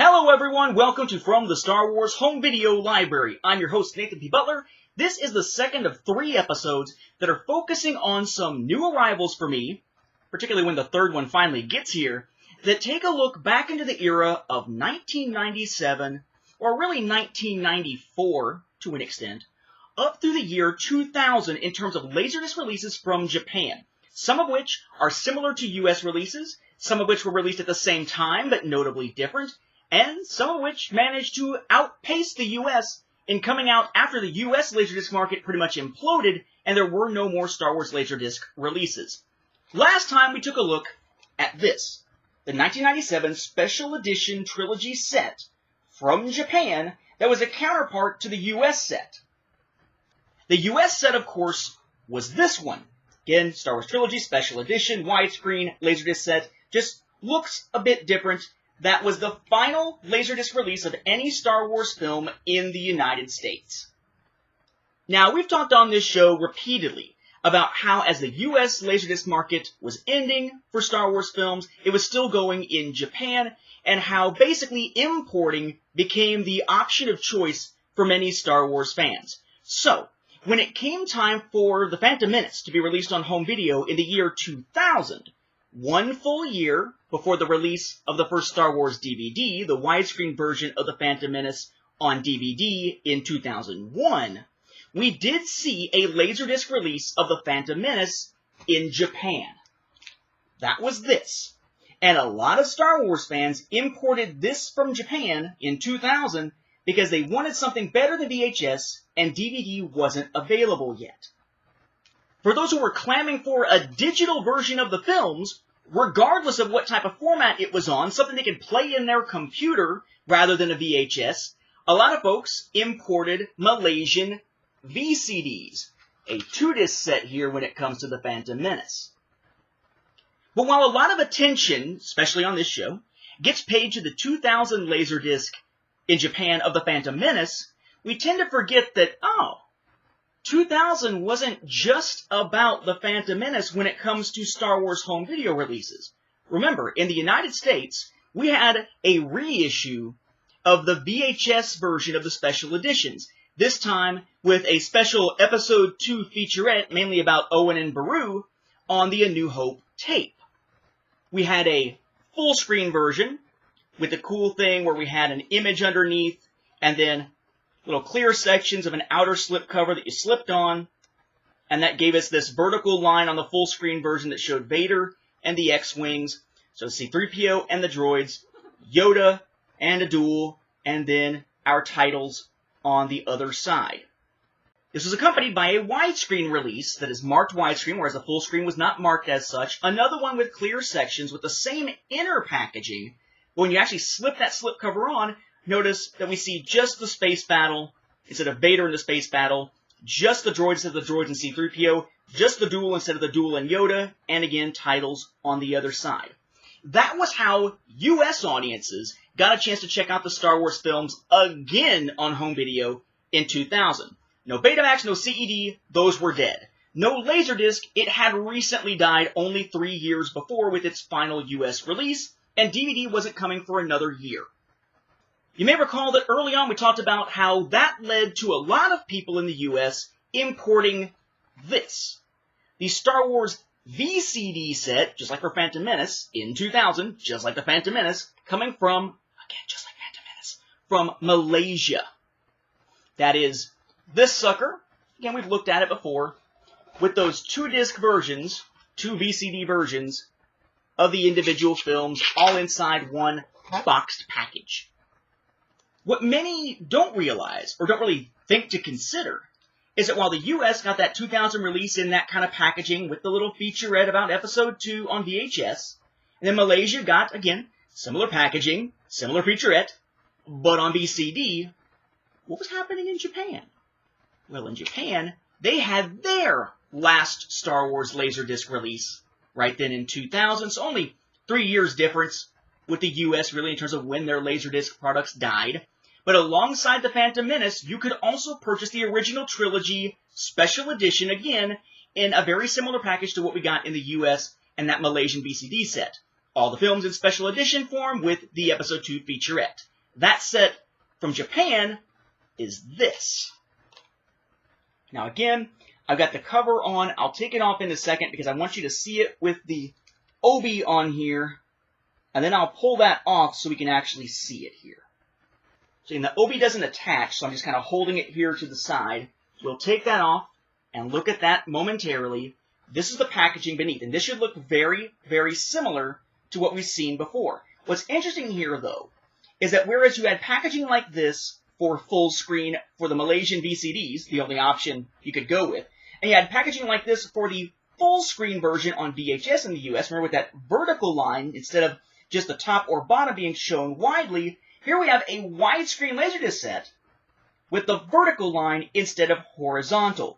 Hello everyone, welcome to From the Star Wars Home Video Library. I'm your host Nathan P. Butler. This is the second of 3 episodes that are focusing on some new arrivals for me, particularly when the third one finally gets here, that take a look back into the era of 1997, or really 1994 to an extent, up through the year 2000 in terms of LaserDisc releases from Japan, some of which are similar to US releases, some of which were released at the same time but notably different, and some of which managed to outpace the US in coming out after the US LaserDisc market pretty much imploded and there were no more Star Wars LaserDisc releases. Last time we took a look at this, the 1997 Special Edition Trilogy set from Japan that was a counterpart to the US set. The US set, of course, was this one. Again, Star Wars Trilogy, Special Edition, widescreen, LaserDisc set, just looks a bit different. That was the final LaserDisc release of any Star Wars film in the United States. Now, we've talked on this show repeatedly about how as the US LaserDisc market was ending for Star Wars films, it was still going in Japan, and how basically importing became the option of choice for many Star Wars fans. So, when it came time for The Phantom Menace to be released on home video in the year 2000, 1 full year before the release of the first Star Wars DVD, the widescreen version of The Phantom Menace on DVD in 2001, we did see a LaserDisc release of The Phantom Menace in Japan. That was this. And a lot of Star Wars fans imported this from Japan in 2000 because they wanted something better than VHS and DVD wasn't available yet. For those who were clamoring for a digital version of the films, regardless of what type of format it was on, something they could play in their computer rather than a VHS, a lot of folks imported Malaysian VCDs, a 2-disc set here when it comes to The Phantom Menace. But while a lot of attention, especially on this show, gets paid to the 2000 LaserDisc in Japan of The Phantom Menace, we tend to forget that, 2000 wasn't just about The Phantom Menace when it comes to Star Wars home video releases. Remember, in the United States, we had a reissue of the VHS version of the special editions, this time with a special Episode 2 featurette, mainly about Owen and Beru, on the A New Hope tape. We had a full-screen version with the cool thing where we had an image underneath, and then little clear sections of an outer slipcover that you slipped on, and that gave us this vertical line on the full screen version that showed Vader and the X-Wings, so C-3PO and the droids, Yoda and a duel, and then our titles on the other side. This was accompanied by a widescreen release that is marked widescreen, whereas the full screen was not marked as such, another one with clear sections with the same inner packaging, but when you actually slip that slipcover on, notice that we see just the space battle instead of Vader in the space battle, just the droids instead of the droids and C-3PO, just the duel instead of the duel and Yoda, and again, titles on the other side. That was how US audiences got a chance to check out the Star Wars films again on home video in 2000. No Betamax, no CED, those were dead. No LaserDisc, it had recently died only 3 years before with its final US release, and DVD wasn't coming for another year. You may recall that early on we talked about how that led to a lot of people in the US importing this. The Star Wars VCD set, just like for Phantom Menace, in 2000, just like the Phantom Menace, coming from, again, just like Phantom Menace, from Malaysia. That is this sucker. Again, we've looked at it before, with those 2-disc versions, 2 VCD versions, of the individual films, all inside one boxed package. What many don't realize, or don't really think to consider, is that while the US got that 2000 release in that kind of packaging with the little featurette about Episode 2 on VHS, and then Malaysia got, again, similar packaging, similar featurette, but on VCD, what was happening in Japan? Well, in Japan, they had their last Star Wars LaserDisc release right then in 2000, so only 3 years difference with the US really in terms of when their LaserDisc products died. But alongside The Phantom Menace, you could also purchase the original Trilogy Special Edition, again, in a very similar package to what we got in the US and that Malaysian VCD set. all the films in special edition form with the Episode 2 featurette. That set from Japan is this. Now again, I've got the cover on. I'll take it off in a second because I want you to see it with the obi on here. And then I'll pull that off so we can actually see it here. So the obi doesn't attach, so I'm just kind of holding it here to the side. We'll take that off and look at that momentarily. This is the packaging beneath, and this should look very, very similar to what we've seen before. What's interesting here, though, is that whereas you had packaging like this for full screen for the Malaysian VCDs, the only option you could go with, and you had packaging like this for the full screen version on VHS in the US, remember with that vertical line instead of just the top or bottom being shown widely, here we have a widescreen LaserDisc set with the vertical line instead of horizontal.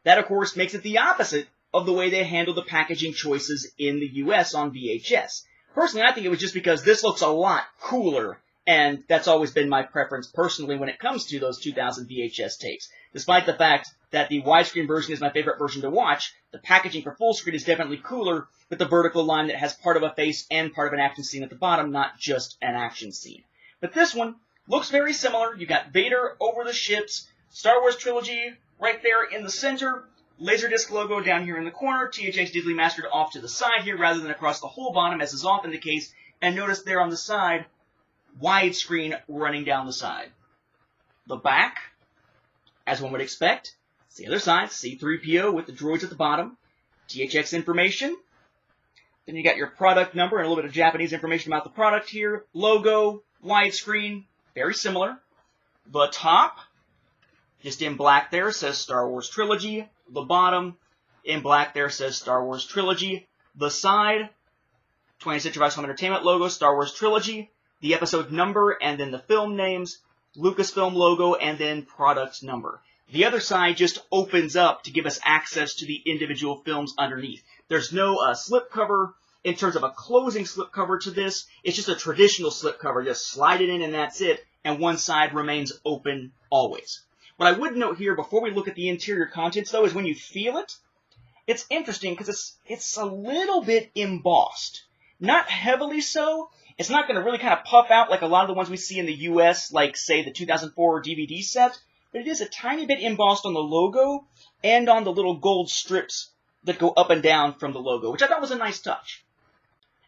That, of course, makes it the opposite of the way they handle the packaging choices in the US on VHS. Personally, I think it was just because this looks a lot cooler, and that's always been my preference personally when it comes to those 2000 VHS tapes. Despite the fact that the widescreen version is my favorite version to watch, the packaging for full screen is definitely cooler with the vertical line that has part of a face and part of an action scene at the bottom, not just an action scene. But this one looks very similar. You've got Vader over the ships, Star Wars Trilogy right there in the center, LaserDisc logo down here in the corner, THX digitally mastered off to the side here rather than across the whole bottom, as is often the case. And notice there on the side, widescreen running down the side. The back, as one would expect, it's the other side, C-3PO with the droids at the bottom, THX information. Then you got your product number and a little bit of Japanese information about the product here. Logo, widescreen, very similar. The top, just in black there, says Star Wars Trilogy. The bottom, in black there, says Star Wars Trilogy. The side, 20th Century Fox Home Entertainment logo, Star Wars Trilogy. The episode number, and then the film names, Lucasfilm logo, and then product number. The other side just opens up to give us access to the individual films underneath. There's no slipcover in terms of a closing slipcover to this. It's just a traditional slipcover. Just slide it in and that's it, and one side remains open always. What I would note here before we look at the interior contents, though, is when you feel it, it's interesting because it's a little bit embossed. Not heavily so. It's not going to really kind of puff out like a lot of the ones we see in the US, like, say, the 2004 DVD set, but it is a tiny bit embossed on the logo and on the little gold strips that go up and down from the logo, which I thought was a nice touch.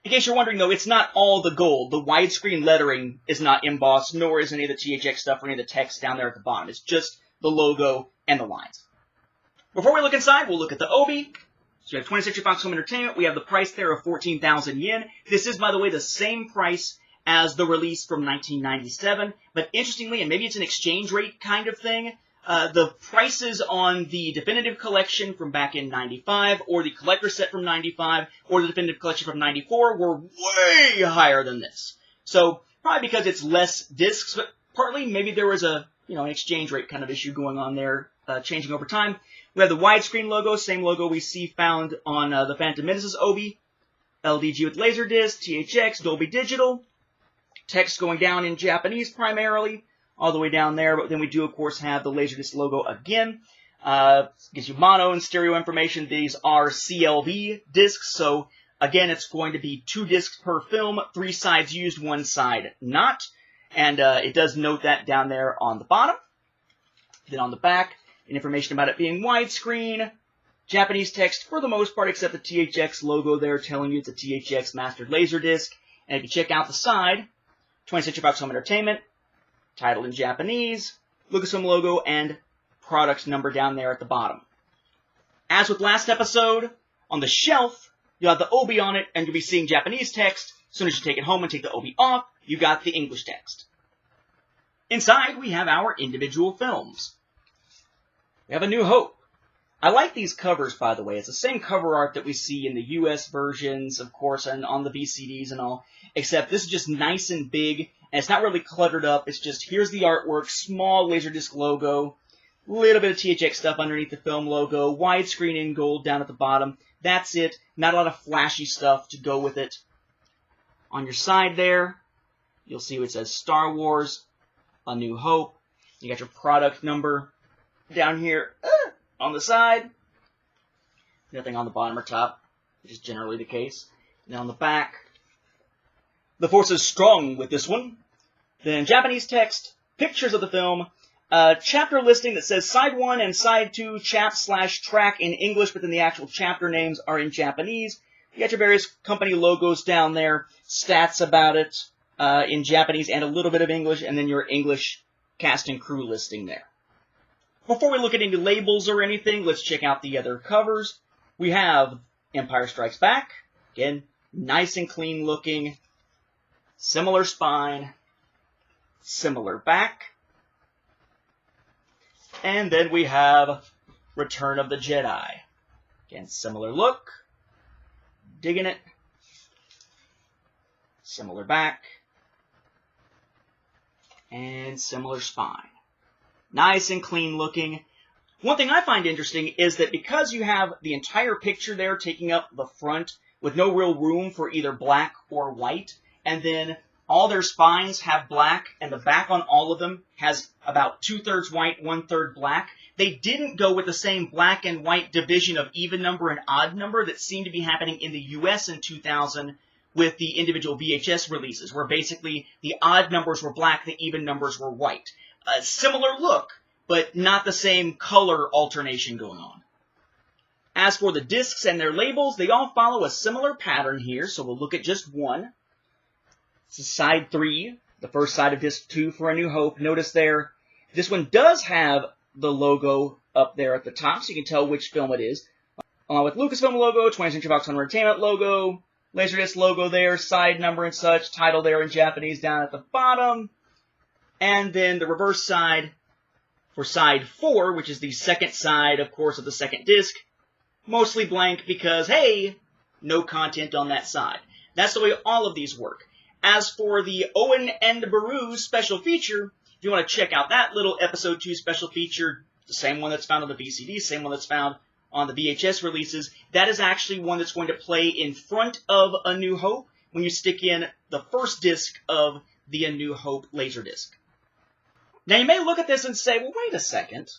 In case you're wondering, though, it's not all the gold. The widescreen lettering is not embossed, nor is any of the THX stuff or any of the text down there at the bottom. It's just the logo and the lines. Before we look inside, we'll look at the obi. So we have 20th Century Fox Home Entertainment. We have the price there of 14,000 yen. This is, by the way, the same price as the release from 1997. But interestingly, and maybe it's an exchange rate kind of thing, the prices on the Definitive Collection from back in 95, or the Collector Set from 95, or the Definitive Collection from 94 were way higher than this. So probably because it's less discs, but partly maybe there was an exchange rate kind of issue going on there, changing over time. We have the widescreen logo, same logo we see found on the Phantom Menace's obi. LDG with LaserDisc, THX, Dolby Digital. Text going down in Japanese primarily, all the way down there. But then we do, of course, have the LaserDisc logo again. Gives you mono and stereo information. These are CLV discs, so again, it's going to be 2 discs per film, 3 sides used, 1 side not. And it does note that down there on the bottom. Then on the back, information about it being widescreen, Japanese text for the most part, except the THX logo there telling you it's a THX mastered LaserDisc. And if you check out the side, 20th Century Fox Home Entertainment, title in Japanese, Lucasfilm logo, and product number down there at the bottom. As with last episode, on the shelf, you'll have the obi on it, and you'll be seeing Japanese text. As soon as you take it home and take the obi off, you got the English text. Inside, we have our individual films. We have A New Hope. I like these covers, by the way. It's the same cover art that we see in the US versions, of course, and on the VCDs and all, except this is just nice and big, and it's not really cluttered up. It's just, here's the artwork, small LaserDisc logo, a little bit of THX stuff underneath the film logo, widescreen in gold down at the bottom. That's it. Not a lot of flashy stuff to go with it. On your side there, you'll see it says Star Wars, A New Hope. You got your product number down here on the side. Nothing on the bottom or top, which is generally the case. And on the back, The force is strong with this one. Then Japanese text, pictures of the film, chapter listing that says Side 1 and Side 2 chap/track in English, but then the actual chapter names are in Japanese. You got your various company logos down there, stats about it in Japanese and a little bit of English, and then your English cast and crew listing there. Before we look at any labels or anything, let's check out the other covers. We have Empire Strikes Back. Again, nice and clean looking. Similar spine. Similar back. And then we have Return of the Jedi. Again, similar look. Digging it. Similar back. And similar spine. Nice and clean looking. One thing I find interesting is that because you have the entire picture there taking up the front with no real room for either black or white, and then all their spines have black, and the back on all of them has about 2/3 white, 1/3 black, they didn't go with the same black and white division of even number and odd number that seemed to be happening in the US in 2000 with the individual VHS releases, where basically the odd numbers were black, the even numbers were white. A similar look, but not the same color alternation going on. As for the discs and their labels, they all follow a similar pattern here, so we'll look at just one. This is side 3, the first side of disc 2 for A New Hope. Notice there, this one does have the logo up there at the top, so you can tell which film it is. Along with Lucasfilm logo, 20th Century Fox Entertainment logo, LaserDisc logo there, side number and such, title there in Japanese down at the bottom. And then the reverse side for side 4, which is the second side, of course, of the second disc, mostly blank because, hey, no content on that side. That's the way all of these work. As for the Owen and Baru special feature, if you want to check out that little episode 2 special feature, the same one that's found on the VCD, same one that's found on the VHS releases, that is actually one that's going to play in front of A New Hope when you stick in the first disc of the A New Hope LaserDisc. Now, you may look at this and say, well, wait a second.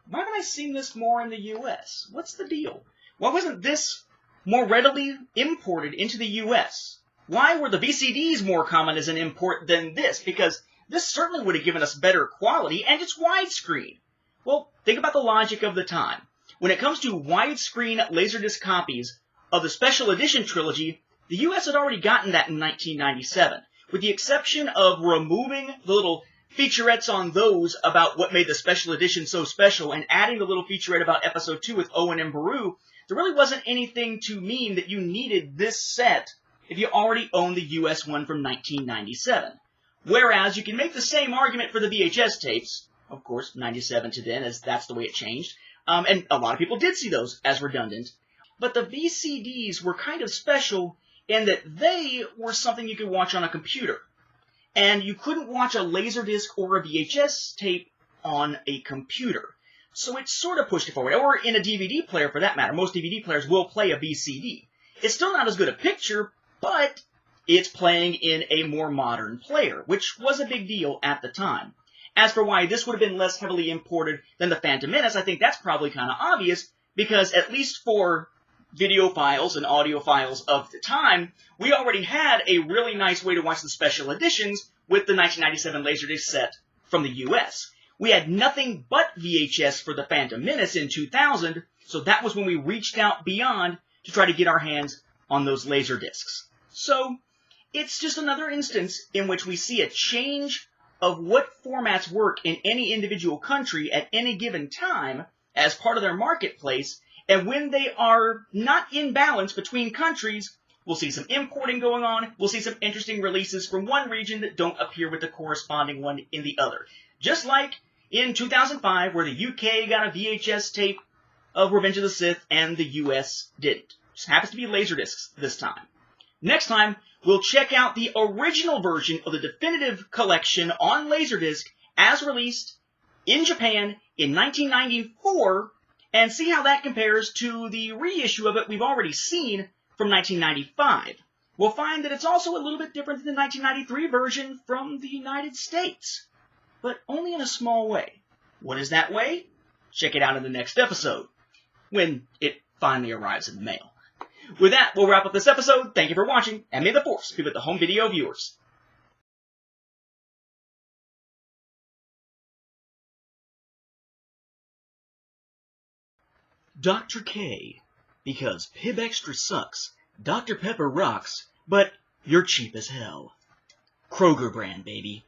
Why haven't I seen this more in the U.S.? What's the deal? Why wasn't this more readily imported into the U.S.? Why were the VCDs more common as an import than this? Because this certainly would have given us better quality, and it's widescreen. Well, think about the logic of the time. When it comes to widescreen LaserDisc copies of the Special Edition trilogy, the U.S. had already gotten that in 1997, with the exception of removing the little featurettes on those about what made the Special Edition so special and adding the little featurette about Episode 2 with Owen and Baru. There really wasn't anything to mean that you needed this set if you already owned the US one from 1997. Whereas you can make the same argument for the VHS tapes, of course, 97 to then, as that's the way it changed, and a lot of people did see those as redundant. But the VCDs were kind of special in that they were something you could watch on a computer. And you couldn't watch a LaserDisc or a VHS tape on a computer. So it sort of pushed it forward. Or in a DVD player, for that matter. Most DVD players will play a VCD. It's still not as good a picture, but it's playing in a more modern player, which was a big deal at the time. As for why this would have been less heavily imported than The Phantom Menace, I think that's probably kind of obvious, because at least for video files and audio files of the time, we already had a really nice way to watch the special editions with the 1997 LaserDisc set from the US. We had nothing but VHS for The Phantom Menace in 2000, so that was when we reached out beyond to try to get our hands on those LaserDiscs. So, it's just another instance in which we see a change of what formats work in any individual country at any given time as part of their marketplace, and when they are not in balance between countries, we'll see some importing going on, we'll see some interesting releases from one region that don't appear with the corresponding one in the other. Just like in 2005, where the UK got a VHS tape of Revenge of the Sith and the US didn't. Just happens to be LaserDiscs this time. Next time, we'll check out the original version of the definitive collection on LaserDisc as released in Japan in 1994 and see how that compares to the reissue of it we've already seen from 1995. We'll find that it's also a little bit different than the 1993 version from the United States, but only in a small way. What is that way? Check it out in the next episode, when it finally arrives in the mail. With that, we'll wrap up this episode. Thank you for watching, and may the Force be with the home video viewers. Dr. K. Because Pib Extra sucks, Dr. Pepper rocks, but you're cheap as hell. Kroger brand, baby.